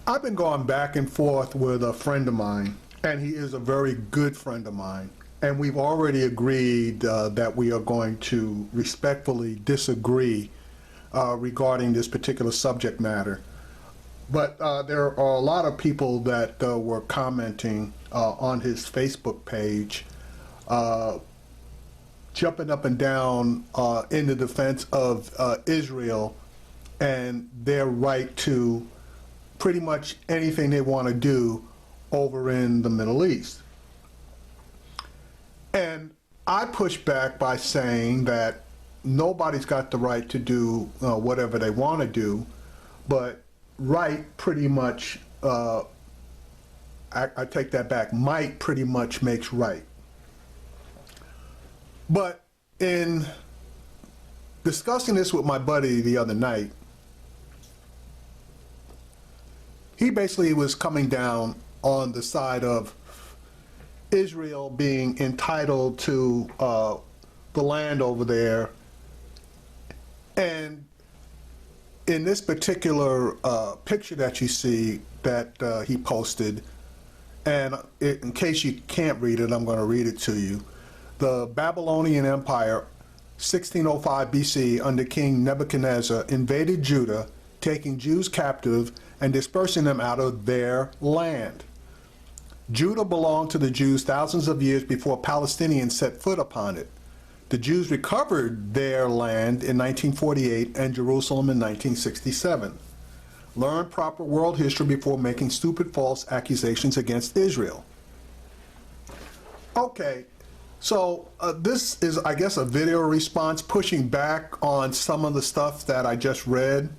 I've been going back and forth with a friend of mine, and he is a very good friend of mine. And we've already agreed that we are going to respectfully disagree regarding this particular subject matter. But there are a lot of people that were commenting on his Facebook page, jumping up and down in the defense of Israel and their right to pretty much anything they want to do over in the Middle East. And I push back by saying that nobody's got the right to do whatever they want to do, but right pretty much, I take that back, might pretty much makes right. But in discussing this with my buddy the other night, he basically was coming down on the side of Israel being entitled to the land over there. And in this particular picture that you see that he posted, and in case you can't read it, I'm going to read it to you. The Babylonian Empire, 1605 BC, under King Nebuchadnezzar, invaded Judah, taking Jews captive and dispersing them out of their land. Judah belonged to the Jews thousands of years before Palestinians set foot upon it. The Jews recovered their land in 1948 and Jerusalem in 1967. Learn proper world history before making stupid false accusations against Israel. Okay, so this is, I guess, a video response pushing back on some of the stuff that I just read.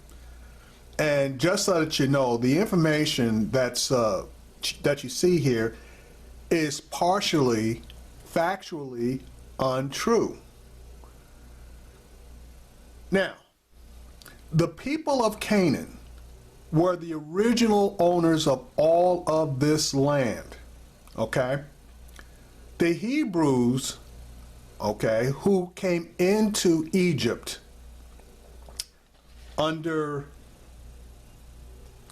And just so that you know, the information that's that you see here is partially factually untrue. Now, the people of Canaan were the original owners of all of this land, okay? The Hebrews, okay, who came into Egypt under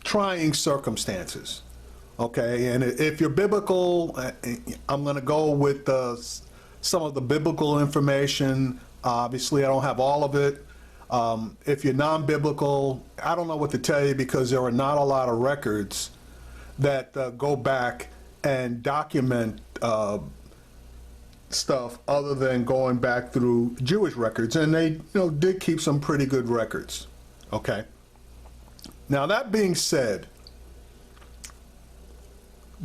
trying circumstances, okay, and if you're biblical, I'm going to go with some of the biblical information. Obviously, I don't have all of it. If you're non-biblical, I don't know what to tell you, because there are not a lot of records that go back and document stuff other than going back through Jewish records, and they did keep some pretty good records, okay? Now, that being said,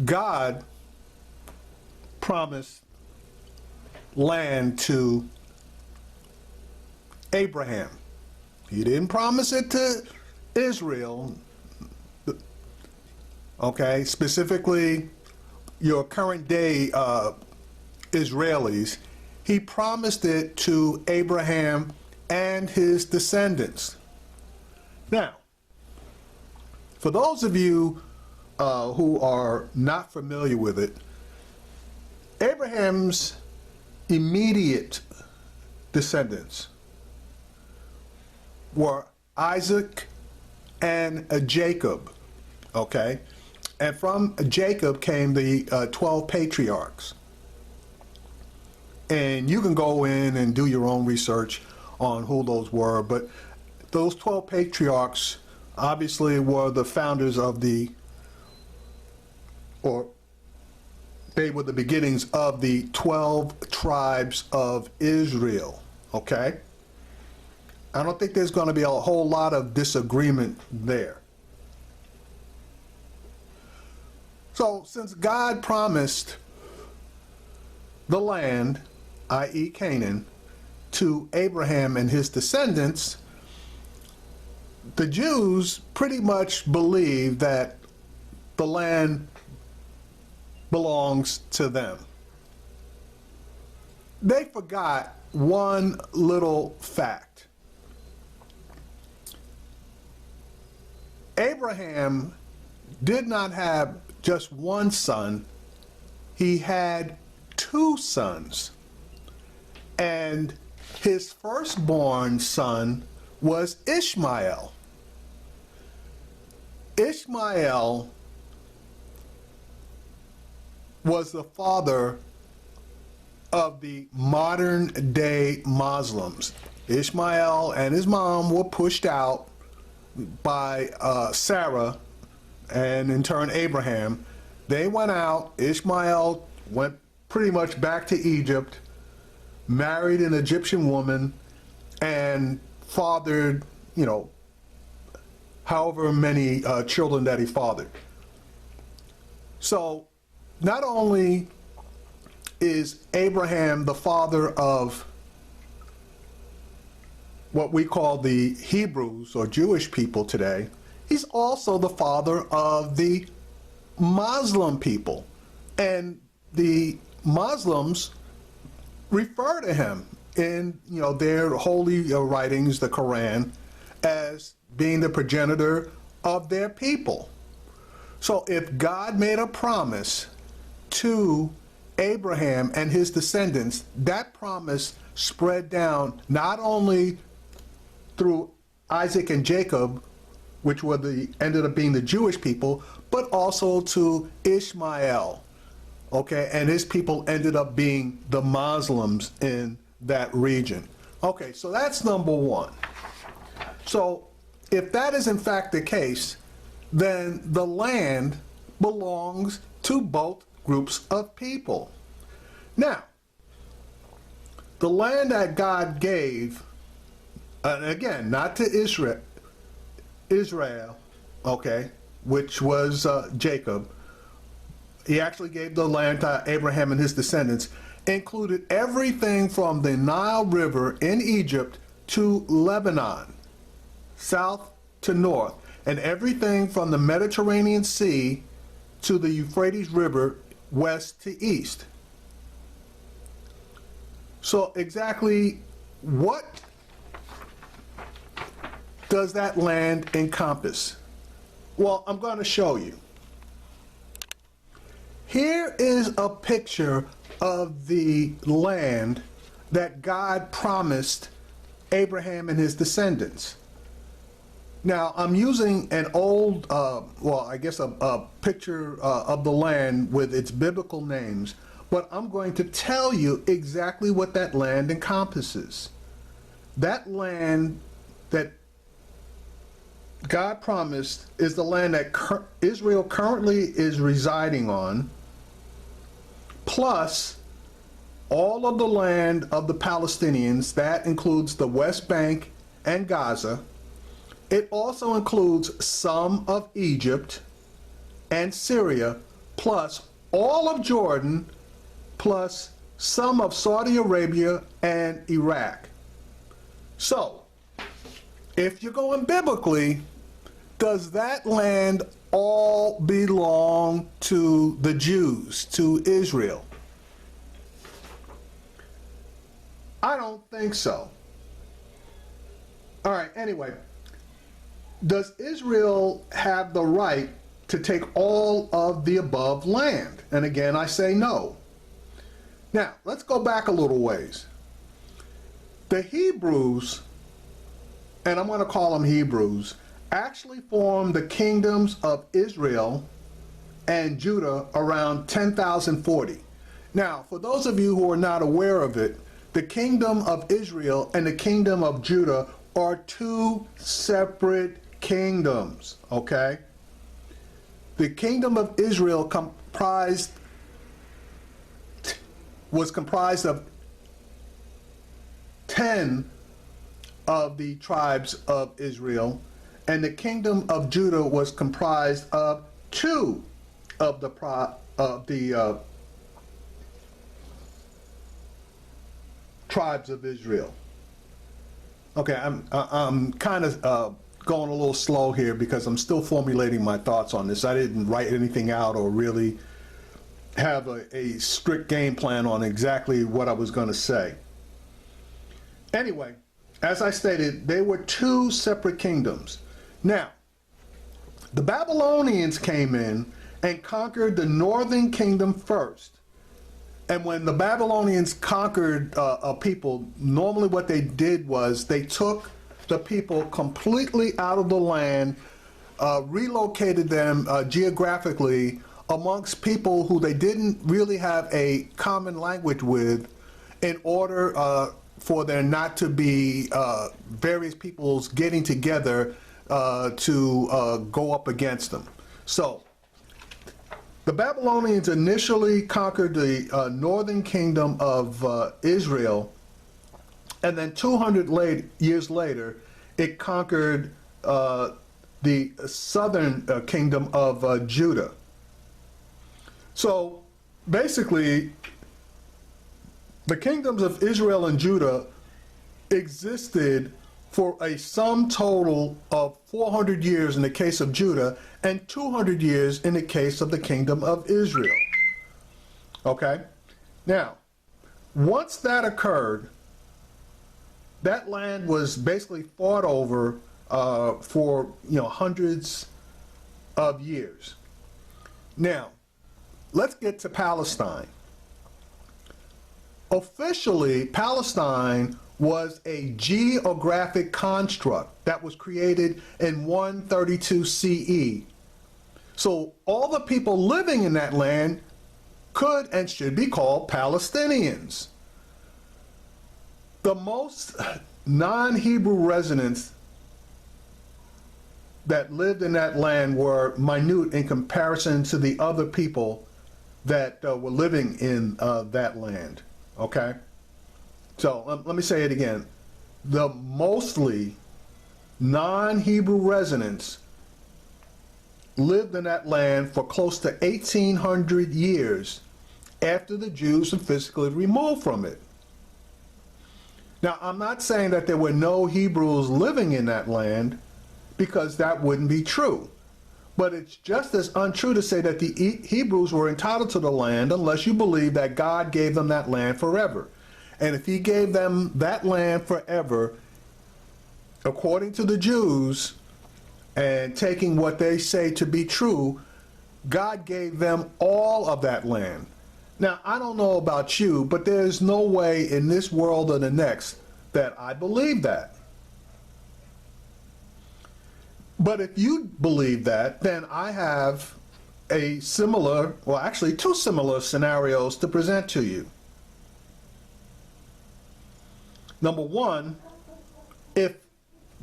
God promised land to Abraham. He didn't promise it to Israel, okay, specifically your current day Israelis. He promised it to Abraham and his descendants. Now, for those of you who are not familiar with it, Abraham's immediate descendants were Isaac and Jacob, okay? And from Jacob came the 12 patriarchs. And you can go in and do your own research on who those were, but those 12 patriarchs obviously were the founders of they were the beginnings of the 12 tribes of Israel, okay? I don't think there's going to be a whole lot of disagreement there. So since God promised the land, i.e. Canaan, to Abraham and his descendants, the Jews pretty much believe that the land belongs to them. They forgot one little fact. Abraham did not have just one son, he had two sons. And his firstborn son was Ishmael. Ishmael was the father of the modern day Muslims. Ishmael and his mom were pushed out by Sarah and in turn Abraham. They went out. Ishmael went pretty much back to Egypt, married an Egyptian woman, and fathered, however many children that he fathered. So not only is Abraham the father of what we call the Hebrews or Jewish people today, he's also the father of the Muslim people. And the Muslims refer to him in their holy writings, the Quran, as being the progenitor of their people. So if God made a promise to Abraham and his descendants, that promise spread down not only through Isaac and Jacob, which were ended up being the Jewish people, but also to Ishmael. Okay, and his people ended up being the Muslims in that region. Okay, so that's number one. So if that is in fact the case, then the land belongs to both groups of people. Now, the land that God gave, and again, not to Israel, okay, which was Jacob. He actually gave the land to Abraham and his descendants, included everything from the Nile River in Egypt to Lebanon, south to north, and everything from the Mediterranean Sea to the Euphrates River, west to east. So exactly what does that land encompass? Well, I'm going to show you. Here is a picture of the land that God promised Abraham and his descendants. Now, I'm using an old, a picture of the land with its biblical names, but I'm going to tell you exactly what that land encompasses. That land that God promised is the land that Israel currently is residing on, plus all of the land of the Palestinians. That includes the West Bank and Gaza. It also includes some of Egypt and Syria, plus all of Jordan, plus some of Saudi Arabia and Iraq. So, if you're going biblically, does that land all belong to the Jews, to Israel? I don't think so. All right, anyway, does Israel have the right to take all of the above land? And again, I say no. Now, let's go back a little ways. The Hebrews, and I'm going to call them Hebrews, actually formed the kingdoms of Israel and Judah around 1040. Now, for those of you who are not aware of it, the kingdom of Israel and the kingdom of Judah are two separate kingdoms, okay? The kingdom of Israel was comprised of 10 of the tribes of Israel, and the kingdom of Judah was comprised of 2 of the tribes of Israel. Okay, I'm kind of going a little slow here because I'm still formulating my thoughts on this. I didn't write anything out or really have a strict game plan on exactly what I was going to say. Anyway, as I stated, they were 2 separate kingdoms. Now, the Babylonians came in and conquered the northern kingdom first. And when the Babylonians conquered a people, normally what they did was they took the people completely out of the land, relocated them geographically amongst people who they didn't really have a common language with, in order for there not to be various peoples getting together to go up against them. So the Babylonians initially conquered the northern kingdom of Israel, and then 200 years later, it conquered the southern kingdom of Judah. So basically, the kingdoms of Israel and Judah existed for a sum total of 400 years in the case of Judah and 200 years in the case of the kingdom of Israel. Okay? Now, once that occurred, that land was basically fought over for hundreds of years. Now, let's get to Palestine. Officially, Palestine was a geographic construct that was created in 132 CE. So all the people living in that land could and should be called Palestinians. The most non-Hebrew residents that lived in that land were minute in comparison to the other people that were living in that land. Okay? So let me say it again. The mostly non-Hebrew residents lived in that land for close to 1,800 years after the Jews were physically removed from it. Now, I'm not saying that there were no Hebrews living in that land, because that wouldn't be true. But it's just as untrue to say that the Hebrews were entitled to the land unless you believe that God gave them that land forever. And if he gave them that land forever, according to the Jews, and taking what they say to be true, God gave them all of that land. Now, I don't know about you, but there's no way in this world or the next that I believe that. But if you believe that, then I have a similar, well, actually two similar scenarios to present to you. Number one, if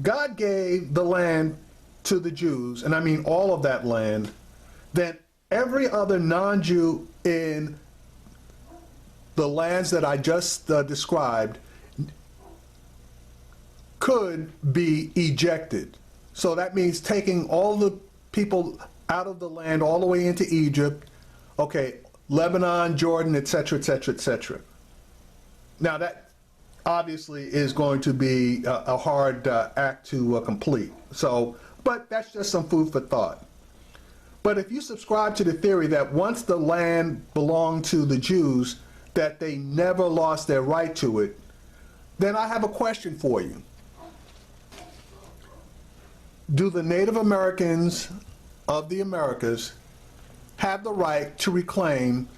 God gave the land to the Jews, and I mean all of that land, then every other non-Jew in the lands that I just described could be ejected. So that means taking all the people out of the land all the way into Egypt, okay, Lebanon, Jordan, etc., etc., etc. Now that obviously is going to be a hard act to complete. So, but that's just some food for thought. But if you subscribe to the theory that once the land belonged to the Jews, that they never lost their right to it, then I have a question for you. Do the Native Americans of the Americas have the right to reclaim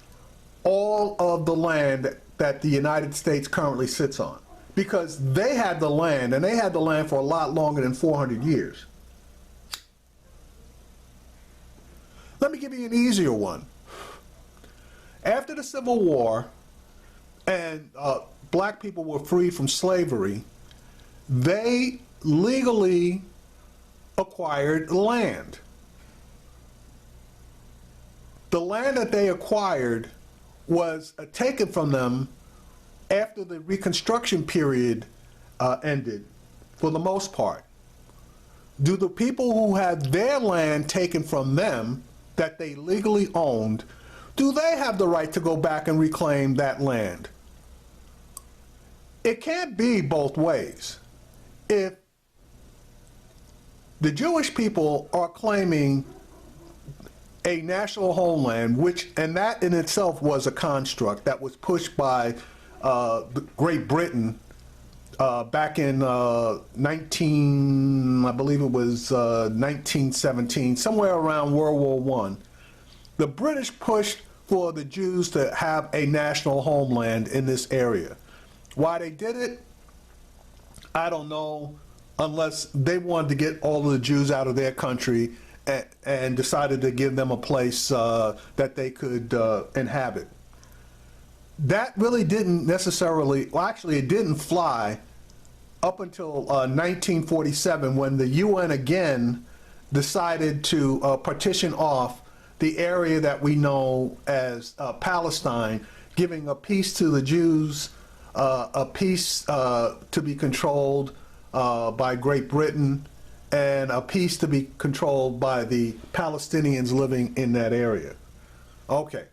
all of the land that the United States currently sits on? Because they had the land, and they had the land for a lot longer than 400 years. Let me give you an easier one. After the Civil War, and black people were freed from slavery, they legally acquired land. The land that they acquired was taken from them after the Reconstruction period ended, for the most part. Do the people who had their land taken from them that they legally owned, do they have the right to go back and reclaim that land? It can't be both ways. If the Jewish people are claiming a national homeland, and that in itself was a construct that was pushed by Great Britain back in I believe it was 1917, somewhere around World War I. The British pushed for the Jews to have a national homeland in this area. Why they did it, I don't know, unless they wanted to get all of the Jews out of their country and decided to give them a place that they could inhabit. That really didn't necessarily, well, actually, it didn't fly up until 1947, when the UN again decided to partition off the area that we know as Palestine, giving a piece to the Jews, a piece to be controlled by Great Britain, and a piece to be controlled by the Palestinians living in that area. Okay.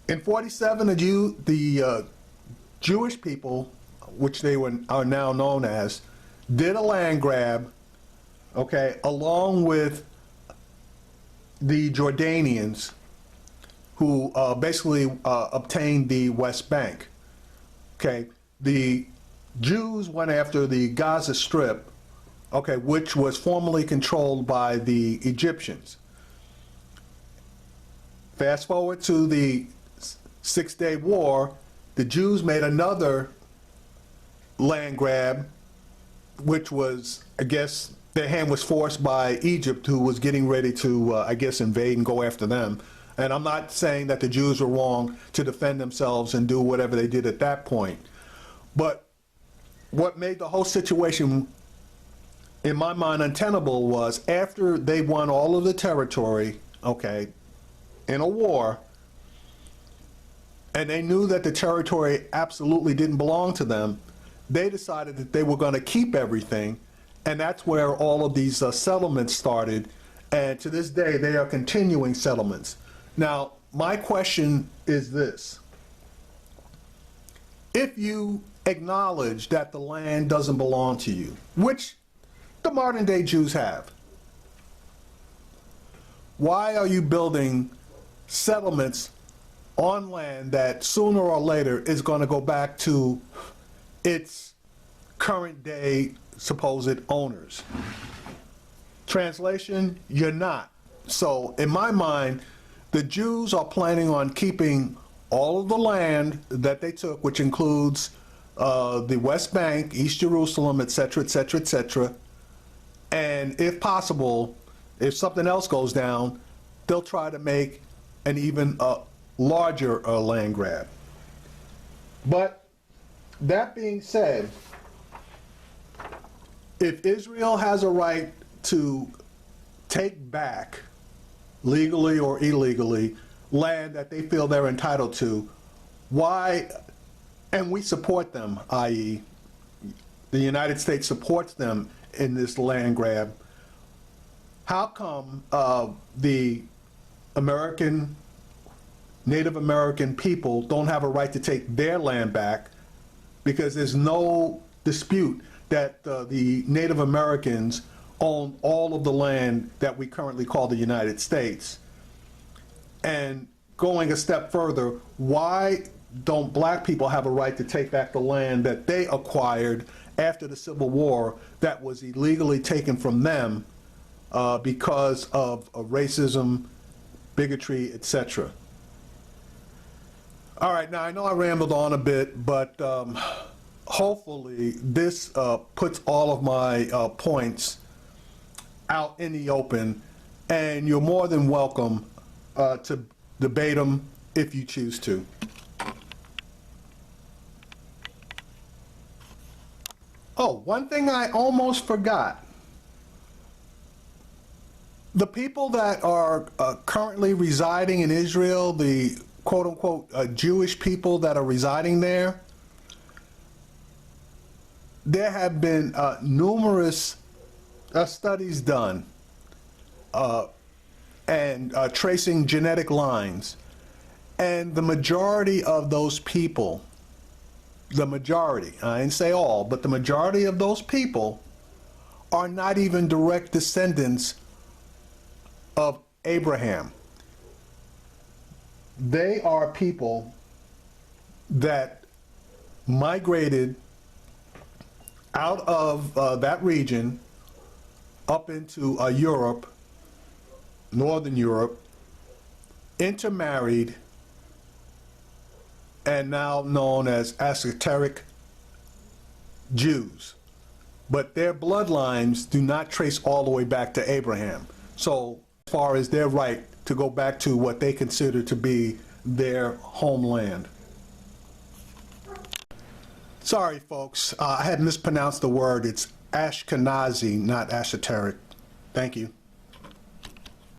In 47, the Jewish people, which they are now known as, did a land grab, okay, along with the Jordanians, who basically obtained the West Bank. Okay, the Jews went after the Gaza Strip, okay, which was formerly controlled by the Egyptians. Fast forward to the Six-Day War, the Jews made another land grab, which was, I guess, their hand was forced by Egypt, who was getting ready to, I guess, invade and go after them. And I'm not saying that the Jews were wrong to defend themselves and do whatever they did at that point. But what made the whole situation, in my mind, untenable was after they won all of the territory, okay, in a war, and they knew that the territory absolutely didn't belong to them, they decided that they were going to keep everything, and that's where all of these settlements started, and to this day they are continuing settlements. Now, my question is this: if you acknowledge that the land doesn't belong to you, which the modern day Jews have, why are you building settlements on land that sooner or later is going to go back to its current day supposed owners? Translation, you're not. So in my mind, the Jews are planning on keeping all of the land that they took, which includes the West Bank, East Jerusalem, etc., etc., etc. And if possible, if something else goes down, they'll try to make an even larger land grab. But that being said, if Israel has a right to take back, legally or illegally, land that they feel they're entitled to, why, and we support them, i.e. the United States supports them in this land grab, how come the Native American people don't have a right to take their land back? Because there's no dispute that the Native Americans own all of the land that we currently call the United States. And going a step further, why don't black people have a right to take back the land that they acquired after the Civil War that was illegally taken from them because of racism, bigotry, etc.? All right, now I know I rambled on a bit, but hopefully this puts all of my points out in the open, and you're more than welcome to debate them if you choose to. Oh, one thing I almost forgot. The people that are currently residing in Israel, the quote-unquote Jewish people that are residing there, there have been numerous studies done and tracing genetic lines, and the majority of those people, the majority, I didn't say all, but the majority of those people are not even direct descendants of Abraham. They are people that migrated out of that region up into Europe, Northern Europe, intermarried, and now known as esoteric Jews. but their bloodlines do not trace all the way back to Abraham. So as far as their right to go back to what they consider to be their homeland. Sorry, folks, I had mispronounced the word. It's Ashkenazi, not esoteric. Thank you.